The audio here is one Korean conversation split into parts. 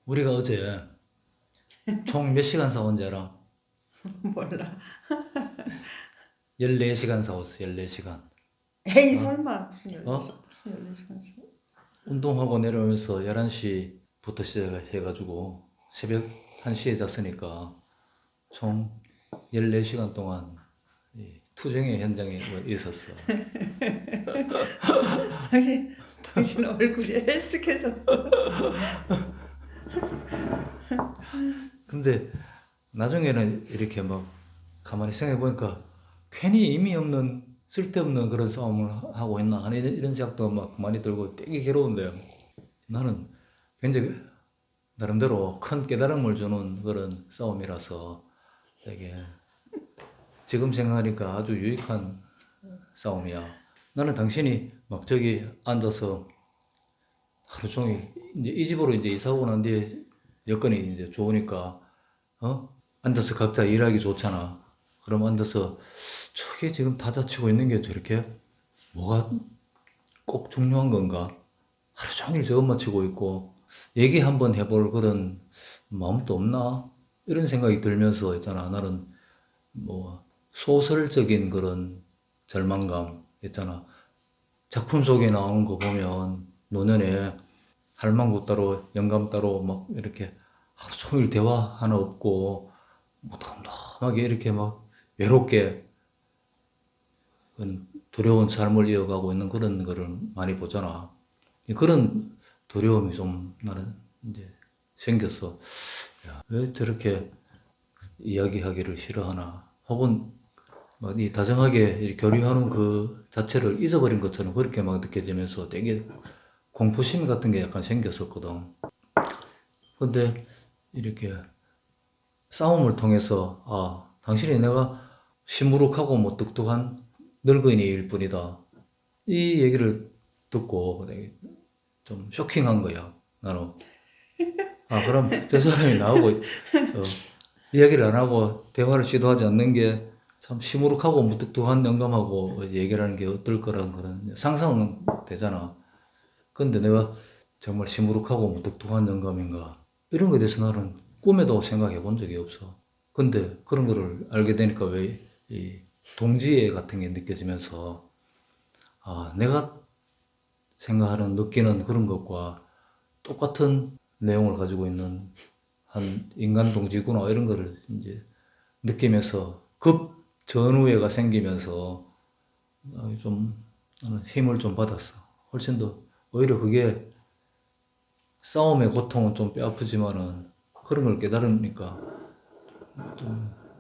우리가 어제 총 몇 시간 싸운지 알아? 몰라. 14시간 싸웠어, 14시간. 에이, 어? 설마. 무슨 14시간, 어? 무슨 14시간 써? 운동하고 내려오면서 11시부터 시작해가지고 새벽 1시에 잤으니까 총 14시간 동안 이 투쟁의 현장에 있었어. 당신 얼굴이 헬스케졌다. 근데 나중에는 이렇게 막 가만히 생각해보니까 괜히 의미 없는 쓸데없는 그런 싸움을 하고 있나 하는 이런 생각도 막 많이 들고 되게 괴로운데요. 나는 굉장히 나름대로 큰 깨달음을 주는 그런 싸움이라서 되게 지금 생각하니까 아주 유익한 싸움이야. 나는 당신이 막 저기 앉아서 하루 종일 이제 이 집으로 이제 이사 오고 난 뒤에 여건이 이제 좋으니까 앉아서 각자 일하기 좋잖아. 그럼 앉아서 저게 지금 다자치고 있는 게 저렇게 뭐가 꼭 중요한 건가? 하루 종일 저것만 치고 있고 얘기 한번 해볼 그런 마음도 없나? 이런 생각이 들면서 있잖아. 나는 뭐 소설적인 그런 절망감 있잖아. 작품 속에 나오는 거 보면 노년에 할망구 따로 영감 따로 막 이렇게 하루 종일 대화 하나 없고 뭐 덤덤하게 이렇게 막 외롭게 두려운 삶을 이어가고 있는 그런 거를 많이 보잖아. 그런 두려움이 좀 나는 이제 생겼어. 야, 왜 저렇게 이야기하기를 싫어하나? 혹은 막 이 다정하게 이렇게 교류하는 그 자체를 잊어버린 것처럼 그렇게 막 느껴지면서 되게 공포심 같은 게 약간 생겼었거든. 근데 이렇게 싸움을 통해서 당신이 내가 시무룩하고 뭐 똑똑한 늙은이일 뿐이다. 이 얘기를 듣고 되게 좀 쇼킹한 거야. 나는 그럼 저 사람이 나하고 이야기를 안 하고 대화를 시도하지 않는 게 참 시무룩하고 무뚝뚝한 영감하고 얘기를 하는 게 어떨 거라는 그런 상상은 되잖아. 근데 내가 정말 시무룩하고 무뚝뚝한 영감인가? 이런 거에 대해서 나는 꿈에도 생각해 본 적이 없어. 근데 그런 거를 알게 되니까 왜 이 동지애 같은 게 느껴지면서 내가 생각하는 느끼는 그런 것과 똑같은 내용을 가지고 있는 한 인간 동지구나 이런 거를 이제 느끼면서 급 전우애가 생기면서 좀 나는 힘을 좀 받았어. 훨씬 더 오히려 그게 싸움의 고통은 좀 뼈아프지만은 그런 걸 깨달으니까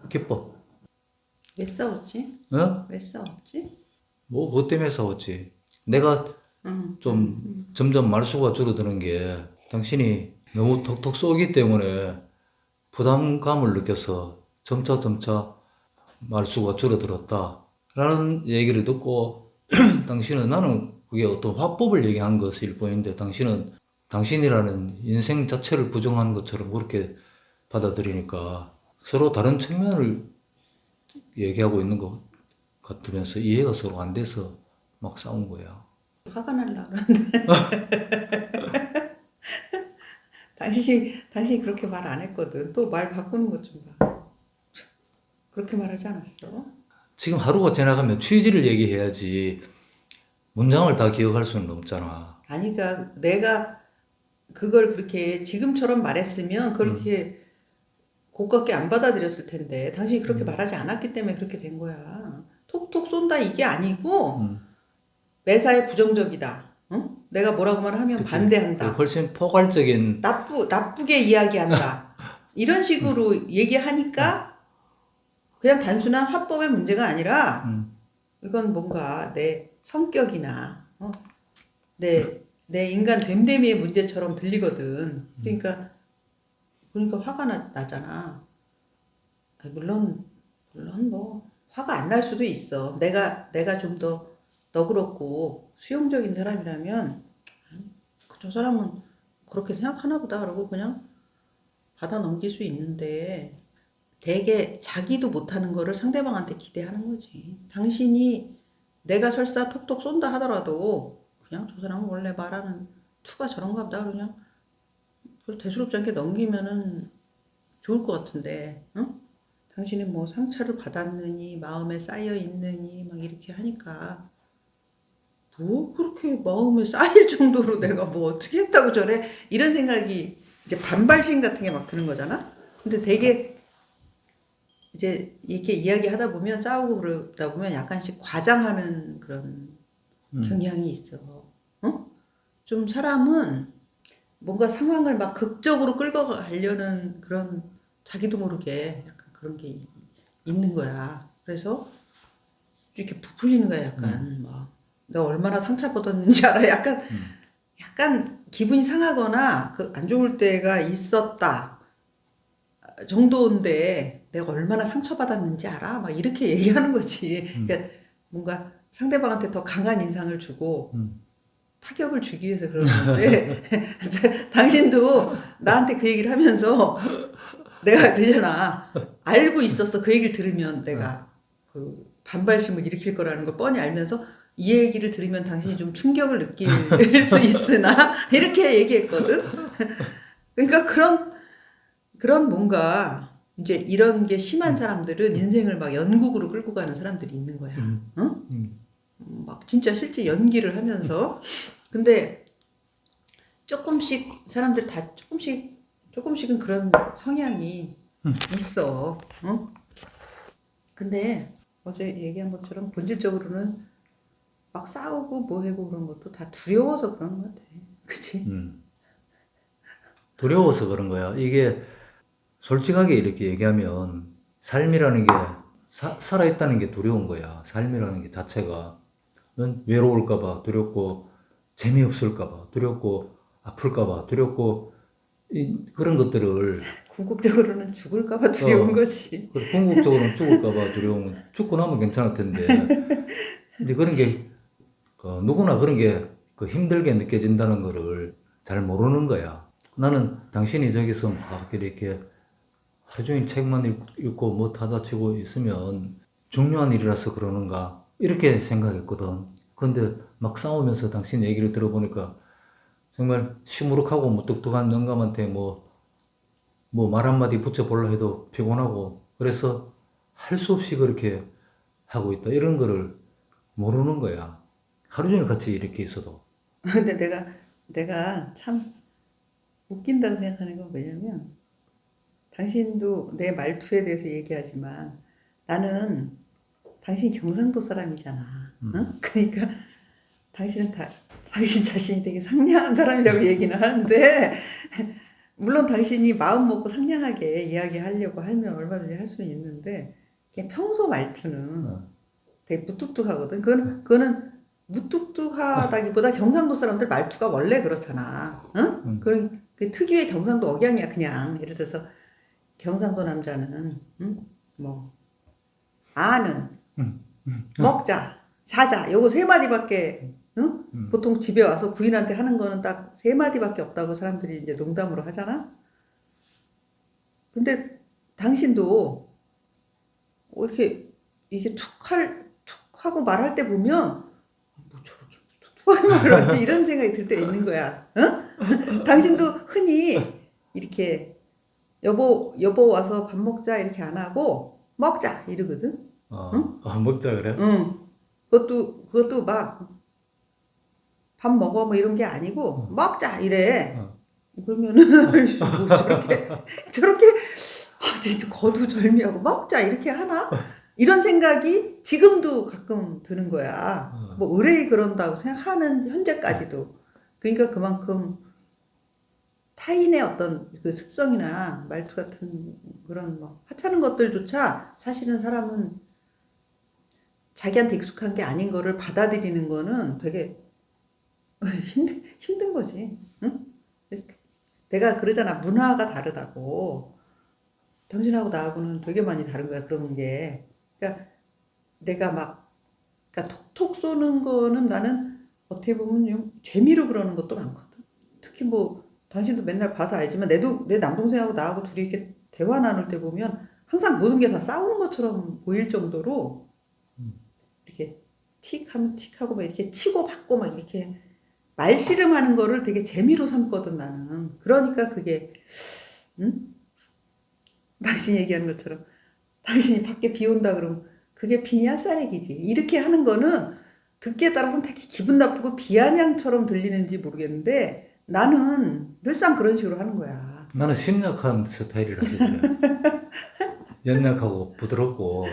기뻐. 왜 싸웠지? 어? 왜 싸웠지? 뭐, 그것 때문에 싸웠지. 내가 응, 응, 좀 응. 점점 말수가 줄어드는 게 당신이 너무 톡톡 쏘기 때문에 부담감을 느껴서 점차 말수가 줄어들었다. 라는 얘기를 듣고 당신은 나는 그게 어떤 화법을 얘기한 것일 뿐인데 당신은 당신이라는 인생 자체를 부정하는 것처럼 그렇게 받아들이니까 서로 다른 측면을 얘기하고 있는 것 같으면서 이해가 서로 안 돼서 막 싸운 거야. 화가 날라 그러는데. 당신이 그렇게 말 안 했거든. 또 말 바꾸는 것 좀 봐. 그렇게 말하지 않았어? 지금 하루가 지나가면 취지를 얘기해야지 문장을 다 기억할 수는 없잖아. 아니, 그러니까 내가 그걸 그렇게 지금처럼 말했으면 음, 그렇게 고깝게 안 받아들였을 텐데 당신이 그렇게 말하지 않았기 때문에 그렇게 된 거야. 톡톡 쏜다 이게 아니고 매사에 부정적이다. 응? 내가 뭐라고만 하면 그치. 그 반대한다. 훨씬 포괄적인, 나쁘게 이야기한다. 이런 식으로 얘기하니까 그냥 단순한 화법의 문제가 아니라 이건 뭔가 내 성격이나 내 인간 됨됨이의 문제처럼 들리거든. 그러니까 화가 나잖아. 물론 뭐 화가 안 날 수도 있어. 내가 좀 더 너그럽고 수용적인 사람이라면 저 사람은 그렇게 생각하나 보다 그러고 그냥 받아 넘길 수 있는데 되게 자기도 못하는 거를 상대방한테 기대하는 거지. 당신이 내가 설사 톡톡 쏜다 하더라도 그냥 저 사람은 원래 말하는 투가 저런가 보다 그냥 별 대수롭지 않게 넘기면은 좋을 것 같은데, 응? 당신이 뭐 상처를 받았느니, 마음에 쌓여 있느니, 막 이렇게 하니까, 뭐 그렇게 마음에 쌓일 정도로 내가 뭐 어떻게 했다고 저래? 이런 생각이 이제 반발심 같은 게 막 드는 거잖아? 근데 되게 이제 이렇게 이야기하다 보면 싸우고 그러다 보면 약간씩 과장하는 그런 경향이 있어. 어? 좀 사람은 뭔가 상황을 막 극적으로 끌고 가려는 그런 자기도 모르게 약간 그런 게 있는 거야. 그래서 이렇게 부풀리는 거야, 약간. 막. 너 얼마나 상처받았는지 알아? 약간 기분이 상하거나 그 안 좋을 때가 있었다 정도인데 내가 얼마나 상처받았는지 알아? 막 이렇게 얘기하는 거지. 그러니까 뭔가 상대방한테 더 강한 인상을 주고 타격을 주기 위해서 그러는 건데 당신도 나한테 그 얘기를 하면서 내가 그러잖아. 알고 있었어. 그 얘기를 들으면 내가 그 반발심을 일으킬 거라는 걸 뻔히 알면서 이 얘기를 들으면 당신이 좀 충격을 느낄 수 있으나 이렇게 얘기했거든. 그러니까 그런 뭔가 이제 이런 게 심한 사람들은 인생을 막 연극으로 끌고 가는 사람들이 있는 거야. 어? 막 진짜 실제 연기를 하면서 근데 조금씩 사람들 다 조금씩은 그런 성향이 있어. 어? 근데 어제 얘기한 것처럼 본질적으로는 막 싸우고 뭐 하고 그런 것도 다 두려워서 그런 것 같아. 그치? 두려워서 그런 거야. 이게 솔직하게 이렇게 얘기하면 삶이라는 게 살아있다는 게 두려운 거야. 삶이라는 게 자체가. 넌 외로울까봐 두렵고, 재미없을까봐 두렵고, 아플까봐 두렵고, 그런 것들을, 궁극적으로는 죽을까봐 두려운 거지. 그리고 궁극적으로는 죽을까봐 두려운, 죽고 나면 괜찮을 텐데, 이제 그런 게, 누구나 그런 게 힘들게 느껴진다는 거를 잘 모르는 거야. 나는 당신이 저기서 막 이렇게 하루 종일 책만 읽고 뭐 타자 치고 있으면 중요한 일이라서 그러는가 이렇게 생각했거든. 근데 막 싸우면서 당신 얘기를 들어보니까 정말 시무룩하고 무뚝뚝한 영감한테 뭐 말 한마디 붙여보려 해도 피곤하고 그래서 할 수 없이 그렇게 하고 있다 이런 거를 모르는 거야. 하루 종일 같이 이렇게 있어도. 근데 내가 참 웃긴다고 생각하는 건 뭐냐면 당신도 내 말투에 대해서 얘기하지만 나는 당신 경상도 사람이잖아. 응? 그러니까 당신은 당신 자신이 되게 상냥한 사람이라고 얘기는 하는데 물론 당신이 마음 먹고 상냥하게 이야기하려고 하면 얼마든지 할 수는 있는데 그냥 평소 말투는 되게 무뚝뚝하거든. 그거는 무뚝뚝하다기보다 경상도 사람들 말투가 원래 그렇잖아. 응? 그 특유의 경상도 억양이야 그냥. 예를 들어서 경상도 남자는 뭐 아는 먹자 자자 요거 세 마디밖에 응? 보통 집에 와서 부인한테 하는 거는 딱 세 마디밖에 없다고 사람들이 이제 농담으로 하잖아. 근데 당신도 뭐 이렇게 툭 하고 말할 때 보면 뭐 저렇게 툭툭하게 말을 하지 이런 생각이 들 때 있는 거야. 응? 당신도 흔히 이렇게 여보 와서 밥 먹자 이렇게 안 하고 먹자 이러거든. 응? 먹자 그래? 응. 그것도 막 밥 먹어 뭐 이런 게 아니고 먹자 이래. 그러면은 뭐 저렇게 진짜 거두절미하고 먹자 이렇게 하나? 이런 생각이 지금도 가끔 드는 거야. 뭐 의뢰이 그런다고 생각하는 현재까지도. 그러니까 그만큼 타인의 어떤 그 습성이나 말투 같은 그런 뭐 하찮은 것들조차 사실은 사람은 자기한테 익숙한 게 아닌 거를 받아들이는 거는 되게 힘든 거지. 응? 내가 그러잖아. 문화가 다르다고. 당신하고 나하고는 되게 많이 다른 거야. 그런 게. 그러니까 내가 그러니까 톡톡 쏘는 거는 나는 어떻게 보면 좀 재미로 그러는 것도 많거든. 특히 뭐 당신도 맨날 봐서 알지만 내 남동생하고 나하고 둘이 이렇게 대화 나눌 때 보면 항상 모든 게 다 싸우는 것처럼 보일 정도로 이렇게 틱 하면 틱 하고 막 이렇게 치고 받고 막 이렇게 말씨름하는 거를 되게 재미로 삼거든 나는. 그러니까 그게 응? 당신 얘기하는 것처럼 당신이 밖에 비 온다 그러면 그게 비냐 쌀액이지. 이렇게 하는 거는 듣기에 따라서는 되게 기분 나쁘고 비아냥처럼 들리는지 모르겠는데 나는 늘상 그런 식으로 하는 거야. 나는 심약한 스타일이라서 그래. 연약하고 부드럽고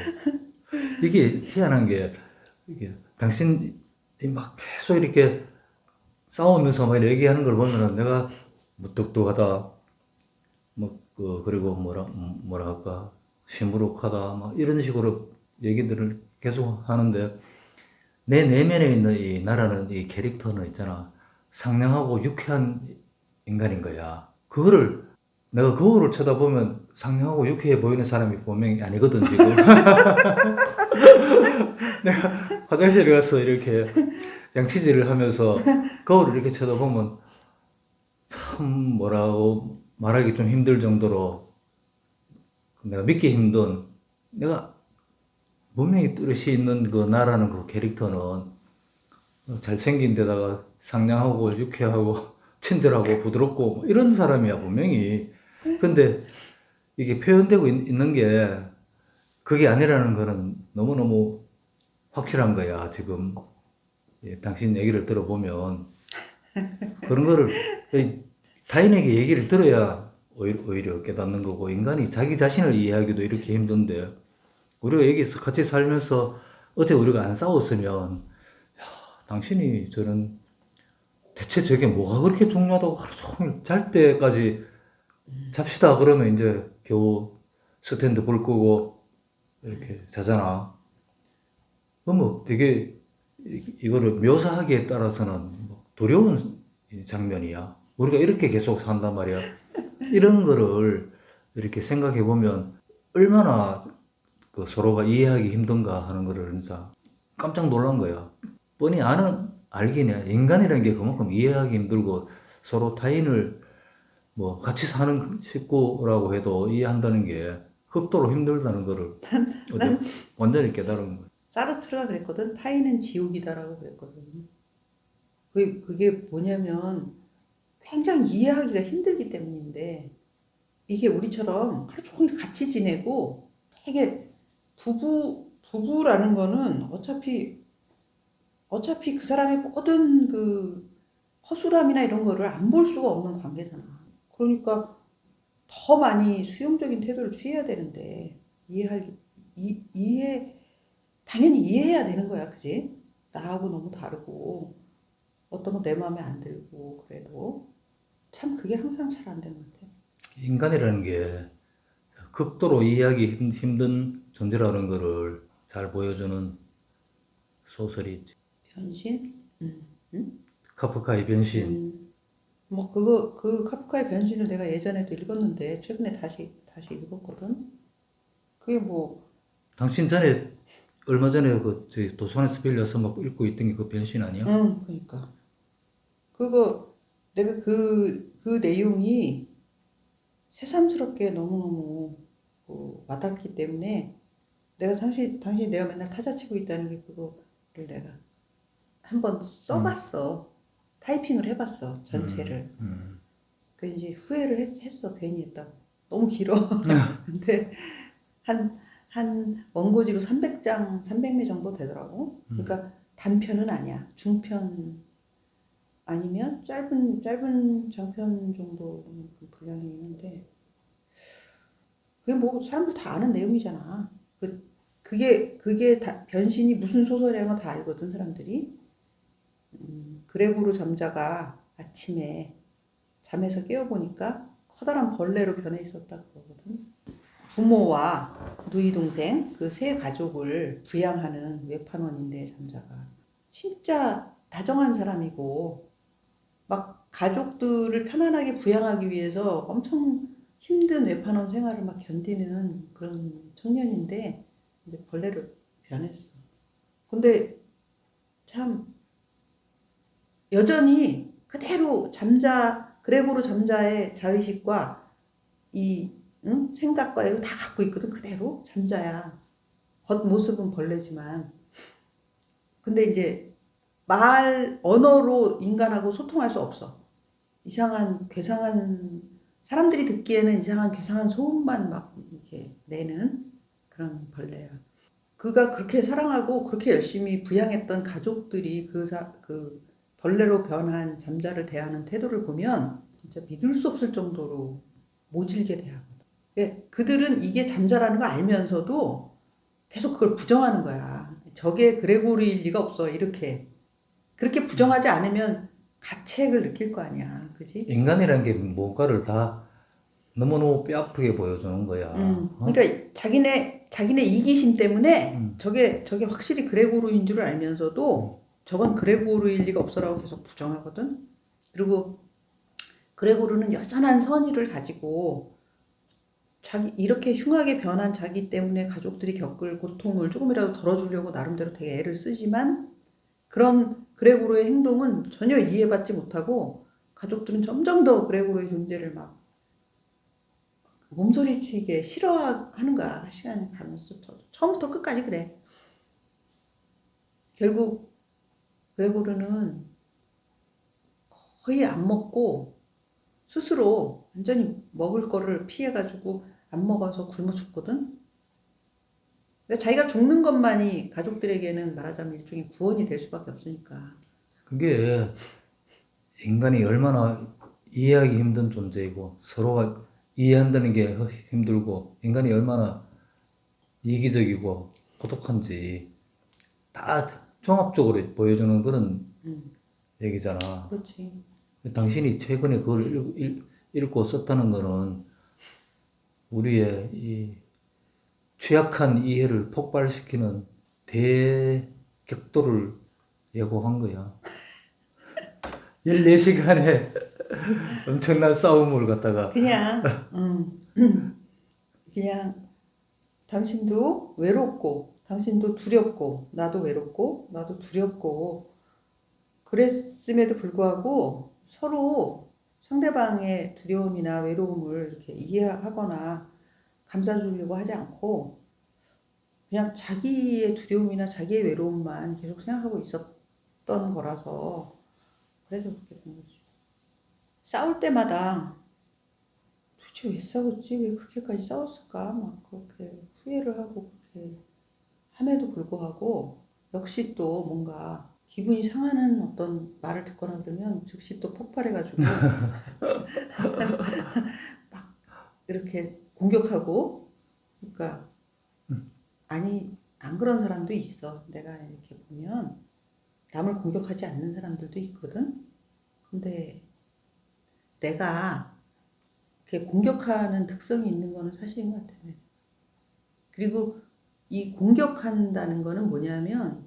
이게 희한한 게 이게 당신이 막 계속 이렇게 싸우면서 막 얘기하는 걸 보면은 내가 무뚝뚝하다 그리고 뭐라 할까 시무룩하다 막 이런 식으로 얘기들을 계속 하는데 내 내면에 있는 이 나라는 이 캐릭터는 있잖아 상냥하고 유쾌한 인간인 거야. 그거를 내가 거울을 쳐다보면 상냥하고 유쾌해 보이는 사람이 분명히 아니거든 지금. 내가 화장실에 가서 이렇게 양치질을 하면서 거울을 이렇게 쳐다보면 참 뭐라고 말하기 좀 힘들 정도로 내가 믿기 힘든 내가 분명히 뚜렷이 있는 그 나라는 그 캐릭터는 잘생긴 데다가 상냥하고 유쾌하고 친절하고 부드럽고 뭐 이런 사람이야 분명히. 근데 이게 표현되고 있는 게 그게 아니라는 거는 너무너무 확실한 거야 지금. 예, 당신 얘기를 들어보면 그런 거를 타인에게 얘기를 들어야 오히려 깨닫는 거고 인간이 자기 자신을 이해하기도 이렇게 힘든데 우리가 여기서 같이 살면서 어제 우리가 안 싸웠으면 당신이 저는 대체 저게 뭐가 그렇게 중요하다고 하루 종일 잘 때까지 잡시다 그러면 이제 겨우 스탠드 불 끄고 이렇게 자잖아. 그럼 뭐 되게 이거를 묘사하기에 따라서는 뭐 두려운 장면이야. 우리가 이렇게 계속 산단 말이야. 이런 거를 이렇게 생각해 보면 얼마나 그 서로가 이해하기 힘든가 하는 거를 진짜 깜짝 놀란 거야. 뻔히 알긴 해. 인간이라는 게 그만큼 이해하기 힘들고 서로 타인을 뭐 같이 사는 식구라고 해도 이해한다는 게 극도로 힘들다는 거를 어제 완전히 깨달은 거야. 사르트르가 그랬거든. 타인은 지옥이다라고 그랬거든. 그게 뭐냐면 굉장히 이해하기가 힘들기 때문인데 이게 우리처럼 하루 종일 같이 지내고 되게 부부라는 거는 어차피 그 사람의 모든 그 허술함이나 이런 거를 안 볼 수가 없는 관계잖아. 그러니까 더 많이 수용적인 태도를 취해야 되는데 이해 당연히 이해해야 되는 거야, 그지? 나하고 너무 다르고 어떤 거 내 마음에 안 들고 그래도 참 그게 항상 잘 안 되는 것 같아. 인간이라는 게 극도로 이해하기 힘든 존재라는 거를 잘 보여주는 소설이 있지. 변신? 응? 카프카의 변신. 뭐 그 카프카의 변신을 내가 예전에도 읽었는데 최근에 다시 읽었거든. 그게 뭐 당신 얼마 전에 그 저희 도서관에서 빌려서 막 읽고 있던 게 그 변신 아니야? 그러니까 그거 내가 그 내용이 새삼스럽게 너무너무 와닿기 때문에 내가 당신이 내가 맨날 타자 치고 있다는 게 그거를 내가 한번 써봤어. 타이핑을 해봤어. 전체를. 그 이제 후회를 했어. 괜히 했다고. 너무 길어. 근데 한 원고지로 300장, 300매 정도 되더라고. 그러니까 단편은 아니야. 중편 아니면 짧은 장편 정도 그 분량이 있는데 그게 뭐 사람들 다 아는 내용이잖아. 그게 다 변신이 무슨 소설이라는 거 다 알거든 사람들이. 그레고르 잠자가 아침에 잠에서 깨어보니까 커다란 벌레로 변해 있었다 그러거든. 부모와 누이 동생 그 세 가족을 부양하는 외판원인데 잠자가 진짜 다정한 사람이고 막 가족들을 편안하게 부양하기 위해서 엄청 힘든 외판원 생활을 막 견디는 그런 청년인데 근데 벌레로 변했어. 근데 참 여전히 그대로 그레고로 잠자의 자의식과 생각과 이거 다 갖고 있거든 그대로 잠자야. 겉모습은 벌레지만 근데 이제 언어로 인간하고 소통할 수 없어. 이상한 괴상한 사람들이 듣기에는 이상한 괴상한 소음만 막 이렇게 내는 그런 벌레야. 그가 그렇게 사랑하고 그렇게 열심히 부양했던 가족들이 그 벌레로 변한 잠자를 대하는 태도를 보면 진짜 믿을 수 없을 정도로 모질게 대하거든. 그들은 이게 잠자라는 거 알면서도 계속 그걸 부정하는 거야. 저게 그레고리일 리가 없어. 이렇게. 그렇게 부정하지 않으면 가책을 느낄 거 아니야. 그지? 인간이라는 게 뭔가를 다 너무너무 뼈아프게 보여주는 거야. 그러니까 자기네 이기심 때문에 저게 확실히 그레고르인 줄 알면서도 저건 그레고르일 리가 없어라고 계속 부정하거든. 그리고 그레고르는 여전한 선의를 가지고 이렇게 흉하게 변한 자기 때문에 가족들이 겪을 고통을 조금이라도 덜어주려고 나름대로 되게 애를 쓰지만 그런 그레고르의 행동은 전혀 이해받지 못하고 가족들은 점점 더 그레고르의 존재를 막 몸소리치게 싫어하는 거야. 시간이 가면서 처음부터 끝까지 그래. 결국 그레고르는 거의 안 먹고 스스로 완전히 먹을 거를 피해가지고 안 먹어서 굶어 죽거든. 그러니까 자기가 죽는 것만이 가족들에게는 말하자면 일종의 구원이 될 수밖에 없으니까. 그게 인간이 얼마나 이해하기 힘든 존재이고 서로가 이해한다는 게 힘들고 인간이 얼마나 이기적이고 고독한지 다 종합적으로 보여주는 그런 얘기잖아. 그렇지. 당신이 최근에 그걸 읽고 썼다는 거는 우리의 이 취약한 이해를 폭발시키는 대격도를 예고한 거야. 14시간의 엄청난 싸움을 갖다가 그냥 당신도 외롭고, 당신도 두렵고, 나도 외롭고, 나도 두렵고, 그랬음에도 불구하고 서로 상대방의 두려움이나 외로움을 이렇게 이해하거나 감싸주려고 하지 않고 그냥 자기의 두려움이나 자기의 외로움만 계속 생각하고 있었던 거라서 그래서 그렇게 된 거지. 싸울 때마다 도대체 왜 싸웠지? 왜 그렇게까지 싸웠을까? 막 그렇게 후회를 하고 그렇게 함에도 불구하고 역시 또 뭔가 기분이 상하는 어떤 말을 듣거나 그러면 즉시 또 폭발해가지고 막 이렇게 공격하고 그러니까 아니 안 그런 사람도 있어. 내가 이렇게 보면 남을 공격하지 않는 사람들도 있거든. 근데 내가 이렇게 공격하는 특성이 있는 거는 사실인 것 같아. 그리고 이 공격한다는 거는 뭐냐면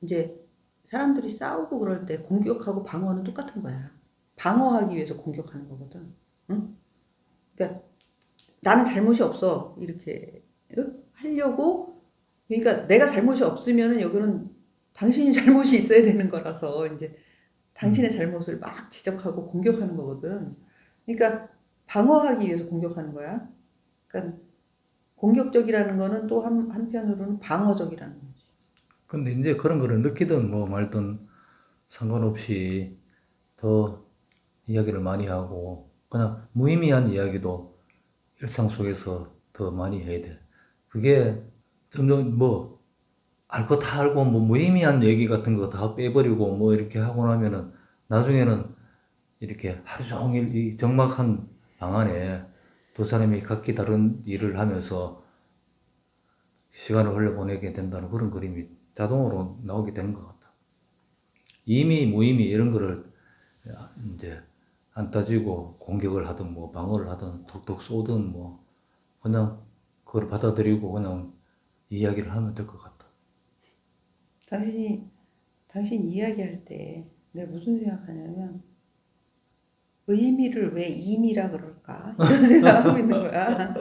이제 사람들이 싸우고 그럴 때 공격하고 방어는 똑같은 거야. 방어하기 위해서 공격하는 거거든. 응? 그러니까 나는 잘못이 없어. 이렇게 하려고 그러니까 내가 잘못이 없으면은 여기는 당신이 잘못이 있어야 되는 거라서 이제 당신의 잘못을 막 지적하고 공격하는 거거든. 그러니까 방어하기 위해서 공격하는 거야. 그러니까 공격적이라는 거는 또 한편으로는 방어적이라는 거지. 근데 이제 그런 거를 느끼든 뭐 말든 상관없이 더 이야기를 많이 하고 그냥 무의미한 이야기도 일상 속에서 더 많이 해야 돼. 그게 점점 뭐 알 거 다 알고 뭐 무의미한 얘기 같은 거 다 빼버리고 뭐 이렇게 하고 나면은 나중에는 이렇게 하루 종일 이 적막한 방 안에 두 사람이 각기 다른 일을 하면서 시간을 흘려보내게 된다는 그런 그림이 자동으로 나오게 되는 것 같다. 이미 무의미 이런 거를 이제 안 따지고 공격을 하든 뭐 방어를 하든 톡톡 쏘든 뭐 그냥 그걸 받아들이고 그냥 이야기를 하면 될 것 같다. 당신 이야기할 때 내가 무슨 생각하냐면 의미를 왜 임이라 그럴까? 이런 생각하고 있는 거야.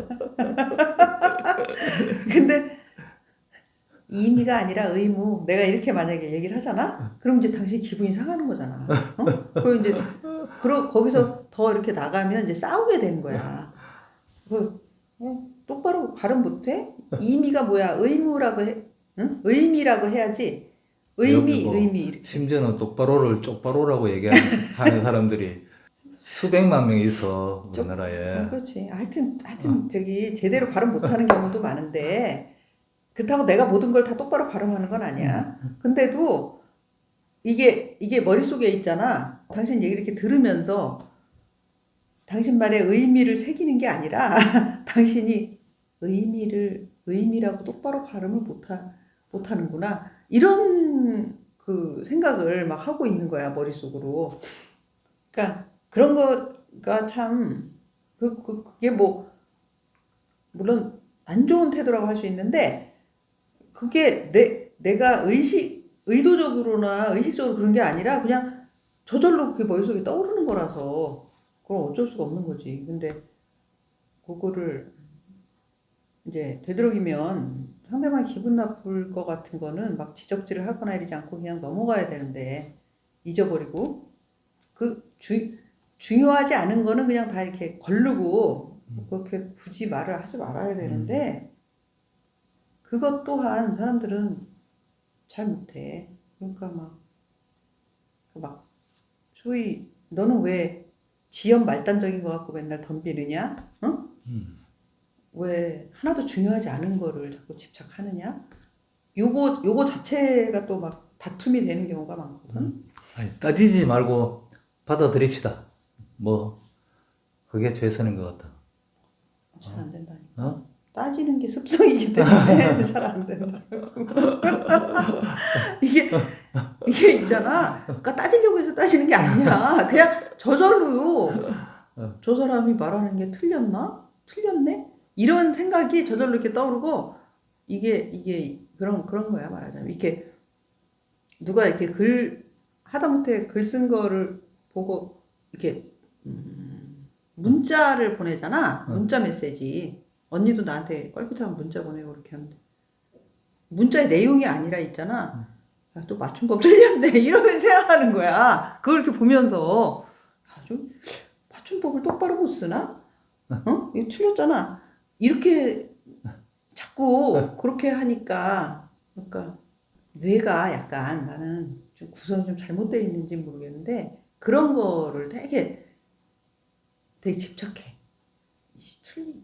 근데 임의가 아니라 의무. 내가 이렇게 만약에 얘기를 하잖아? 그럼 이제 당신 기분이 상하는 거잖아. 그리고 이제 거기서 더 이렇게 나가면 이제 싸우게 되는 거야. 똑바로 발음 못해? 임의가 뭐야? 의무라고 해? 응? 의미라고 해야지. 의미, 뭐 의미. 이렇게. 심지어는 똑바로를 쪽바로라고 얘기하는 사람들이 수백만 명 있어 우리나라에. 그렇지. 하여튼 저기 제대로 발음 못하는 경우도 많은데 그렇다고 내가 모든 걸 다 똑바로 발음하는 건 아니야. 근데도 이게 머릿속에 있잖아. 당신 얘기 이렇게 들으면서 당신 말에 의미를 새기는 게 아니라 당신이 의미라고 똑바로 발음을 못하는구나. 이런 그 생각을 막 하고 있는 거야, 머릿속으로. 그러니까 그런 거가 참 그게 뭐 물론 안 좋은 태도라고 할 수 있는데 그게 내가 의도적으로나 의식적으로 그런 게 아니라 그냥 저절로 그게 머릿속에 떠오르는 거라서 그건 어쩔 수가 없는 거지. 근데 그거를 이제 되도록이면 상대방이 기분 나쁠 것 같은 거는 막 지적질을 하거나 이러지 않고 그냥 넘어가야 되는데 잊어버리고 중요하지 않은 거는 그냥 다 이렇게 거르고 그렇게 굳이 말을 하지 말아야 되는데 그것 또한 사람들은 잘 못해. 그러니까 막 소위 너는 왜 지연 말단적인 거 갖고 맨날 덤비느냐? 응? 왜 하나도 중요하지 않은 거를 자꾸 집착하느냐? 요거 자체가 또 막 다툼이 되는 경우가 많거든. 아니, 따지지 말고 받아들입시다. 뭐 그게 최선인 것 같다. 잘 안 된다니까. 어? 따지는 게 습성이기 때문에 잘 안 된다. 이게 있잖아. 그러니까 따지려고 해서 따지는 게 아니야. 그냥 저절로요. 저 사람이 말하는 게 틀렸나? 틀렸네? 이런 생각이 저절로 이렇게 떠오르고 이게 그런 거야 말하자면 이렇게 누가 이렇게 하다못해 글 쓴 거를 보고 이렇게 문자를 보내잖아. 문자 메시지. 언니도 나한테 껄핏하면 문자 보내고 그렇게 하는데 문자의 내용이 아니라 있잖아. 아, 또 맞춤법 틀렸네. 이런 생각하는 거야. 그걸 이렇게 보면서 아주 맞춤법을 똑바로 못 쓰나? 어? 이거 틀렸잖아. 이렇게 자꾸 그렇게 하니까 그러니까 뇌가 약간 나는 좀 구성이 좀 잘못되어 있는지 모르겠는데 그런 거를 되게 집착해.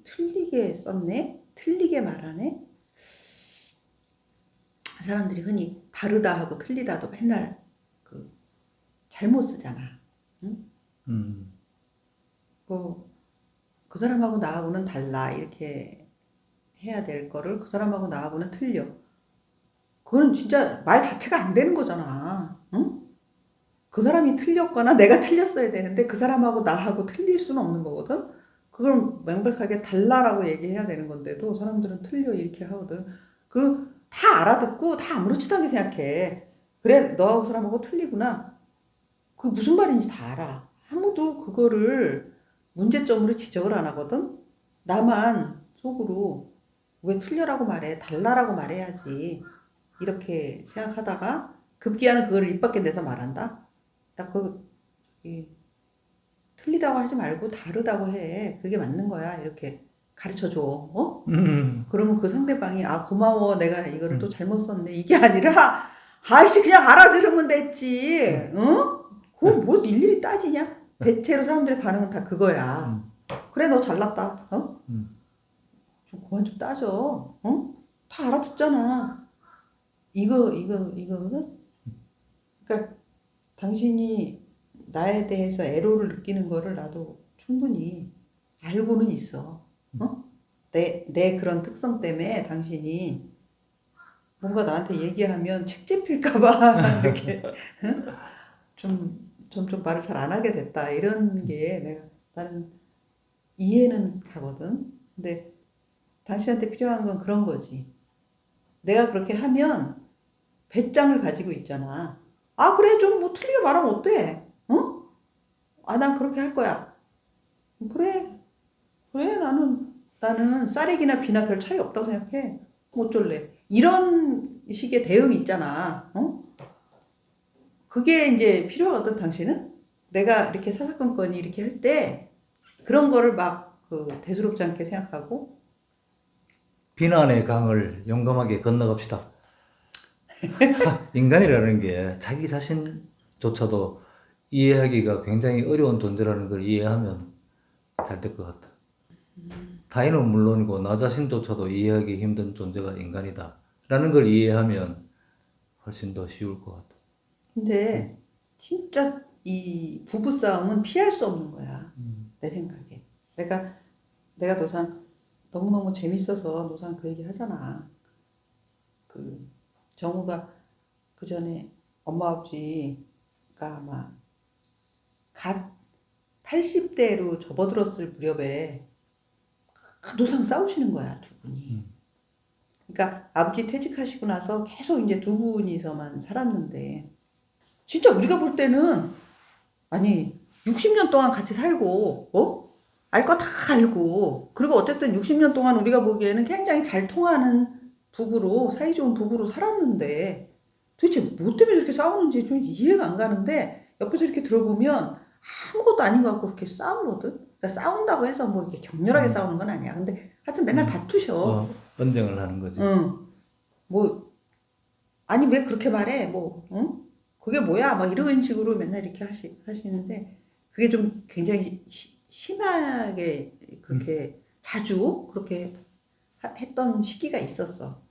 틀리게 썼네? 틀리게 말하네? 사람들이 흔히 다르다 하고 틀리다도 맨날 그 잘못 쓰잖아. 응? 그 사람하고 나하고는 달라. 이렇게 해야 될 거를 그 사람하고 나하고는 틀려. 그건 진짜 말 자체가 안 되는 거잖아. 응? 그 사람이 틀렸거나 내가 틀렸어야 되는데 그 사람하고 나하고 틀릴 수는 없는 거거든. 그걸 명백하게 달라라고 얘기해야 되는 건데도 사람들은 틀려 이렇게 하거든. 그 다 알아듣고 다 아무렇지도 않게 생각해. 그래 너하고 그 사람하고 틀리구나. 그게 무슨 말인지 다 알아. 아무도 그거를 문제점으로 지적을 안 하거든. 나만 속으로 왜 틀려라고 말해 달라라고 말해야지 이렇게 생각하다가 급기야는 그거를 입 밖에 내서 말한다. 야, 틀리다고 하지 말고 다르다고 해. 그게 맞는 거야. 이렇게 가르쳐 줘. 어? 그러면 그 상대방이 아 고마워. 내가 이거를 또 잘못 썼네. 이게 아니라 아이씨 그냥 알아들으면 됐지. 응? 그거 뭐 일일이 따지냐? 대체로 사람들의 반응은 다 그거야. 그래 너 잘났다. 어? 좀 그만 좀 따져. 어? 다 알아듣잖아. 이거거든? 그러니까 당신이 나에 대해서 애로를 느끼는 거를 나도 충분히 알고는 있어. 어? 내 그런 특성 때문에 당신이 뭔가 나한테 얘기하면 책잡힐까봐 이렇게 점점 말을 잘 안 하게 됐다. 이런 게 나는 이해는 가거든. 근데 당신한테 필요한 건 그런 거지. 내가 그렇게 하면 배짱을 가지고 있잖아. 아, 그래, 좀 뭐 틀리게 말하면 어때? 어? 아, 난 그렇게 할 거야. 그래, 나는 쌀이기나 비나 별 차이 없다고 생각해. 뭐 어쩔래. 이런 식의 대응이 있잖아. 어? 그게 이제 필요하거든, 당신은? 내가 이렇게 사사건건이 이렇게 할 때, 그런 거를 대수롭지 않게 생각하고, 비난의 강을 용감하게 건너갑시다. 인간이라는 게 자기 자신조차도 이해하기가 굉장히 어려운 존재라는 걸 이해하면 잘 될 것 같아. 타인은 물론이고 나 자신조차도 이해하기 힘든 존재가 인간이다. 라는 걸 이해하면 훨씬 더 쉬울 것 같아. 근데 진짜 이 부부 싸움은 피할 수 없는 거야. 내 생각에. 내가 노상 너무너무 재밌어서 노상 그 얘기 하잖아. 그 정우가 그 전에 엄마 아버지가 아마 갓 80대로 접어들었을 무렵에 노상 싸우시는 거야, 두 분이. 그러니까 아버지 퇴직하시고 나서 계속 이제 두 분이서만 살았는데 진짜 우리가 볼 때는 아니 60년 동안 같이 살고 알 거 다 알고 그리고 어쨌든 60년 동안 우리가 보기에는 굉장히 잘 통하는 부부로 사이좋은 부부로 살았는데 도대체 뭐 때문에 이렇게 싸우는지 좀 이해가 안 가는데 옆에서 이렇게 들어보면 아무것도 아닌 것 같고 그렇게 싸우거든. 그러니까 싸운다고 해서 뭐 이렇게 격렬하게 싸우는 건 아니야. 근데 하여튼 맨날 다투셔. 언쟁을 하는 거지. 응. 뭐 아니 왜 그렇게 말해? 뭐 응? 그게 뭐야? 막 이런 식으로 맨날 이렇게 하시는데 그게 좀 굉장히 심하게 그렇게 자주 그렇게 했던 시기가 있었어.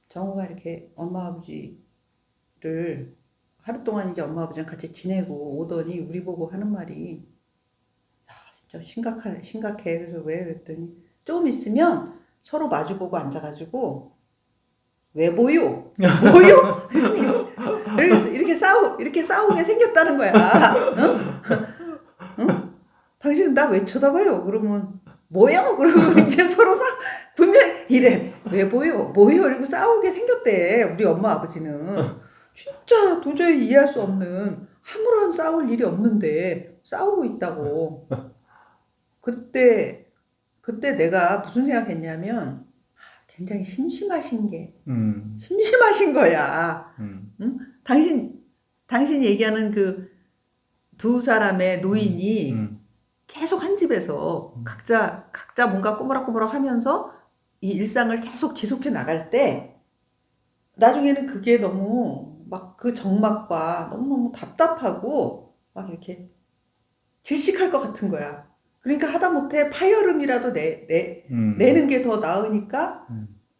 정우가 이렇게 엄마 아버지를 하루 동안 이제 엄마 아버지랑 같이 지내고 오더니 우리 보고 하는 말이 야 진짜 심각해. 그래서 왜 그랬더니 조금 있으면 서로 마주보고 앉아가지고 왜 보요? 뭐요? 이렇게 싸우게 생겼다는 거야. 응? 응? 당신은 나 왜 쳐다봐요? 그러면 뭐요? 그러면 이제 서로 분명 이래 왜 보여? 뭐요? 이러고 싸우게 생겼대. 우리 엄마 아버지는 진짜 도저히 이해할 수 없는 아무런 싸울 일이 없는데 싸우고 있다고. 그때 내가 무슨 생각했냐면 굉장히 심심하신 거야. 응? 당신 얘기하는 그 두 사람의 노인이 계속 한 집에서 각자 뭔가 꼬무락꼬무락 하면서 이 일상을 계속 지속해 나갈 때 나중에는 그게 너무 막 그 적막과 너무너무 답답하고 막 이렇게 질식할 것 같은 거야. 그러니까 하다못해 파열음이라도 내는 게 더 나으니까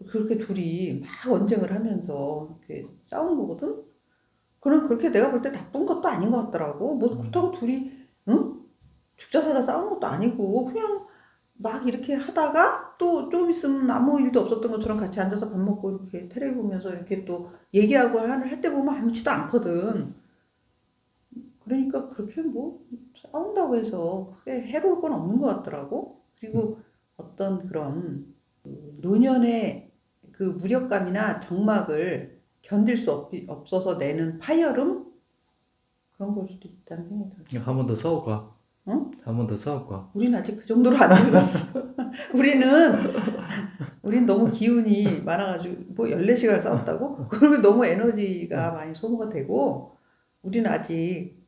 그렇게 둘이 막 언쟁을 하면서 이렇게 싸우는 거거든? 그렇게 내가 볼 때 나쁜 것도 아닌 것 같더라고. 뭐 그렇다고 둘이, 응? 죽자 사자 싸우는 것도 아니고, 그냥 막 이렇게 하다가 또 좀 있으면 아무 일도 없었던 것처럼 같이 앉아서 밥 먹고 이렇게 테레비 보면서 이렇게 또 얘기하고 할 때 보면 아무렇지도 않거든. 그러니까 그렇게 뭐 싸운다고 해서 크게 해로울 건 없는 것 같더라고. 그리고 어떤 그런 노년의 그 무력감이나 적막을 견딜 수 없어서 내는 파열음? 그런 걸 수도 있다는 생각이 들어요. 한 번 더 싸울까? 응? 한 번 더 싸울까? 우리는 아직 그 정도로 안 늙었어. 우린 너무 기운이 많아가지고, 뭐 14시간을 싸웠다고? 그러면 너무 에너지가 많이 소모가 되고, 우리는 아직,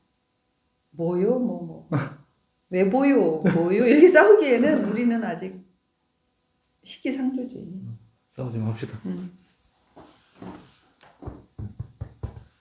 왜 보여? 뭐요? 이렇게 싸우기에는 우리는 아직 시기상조지. 싸우지 맙시다.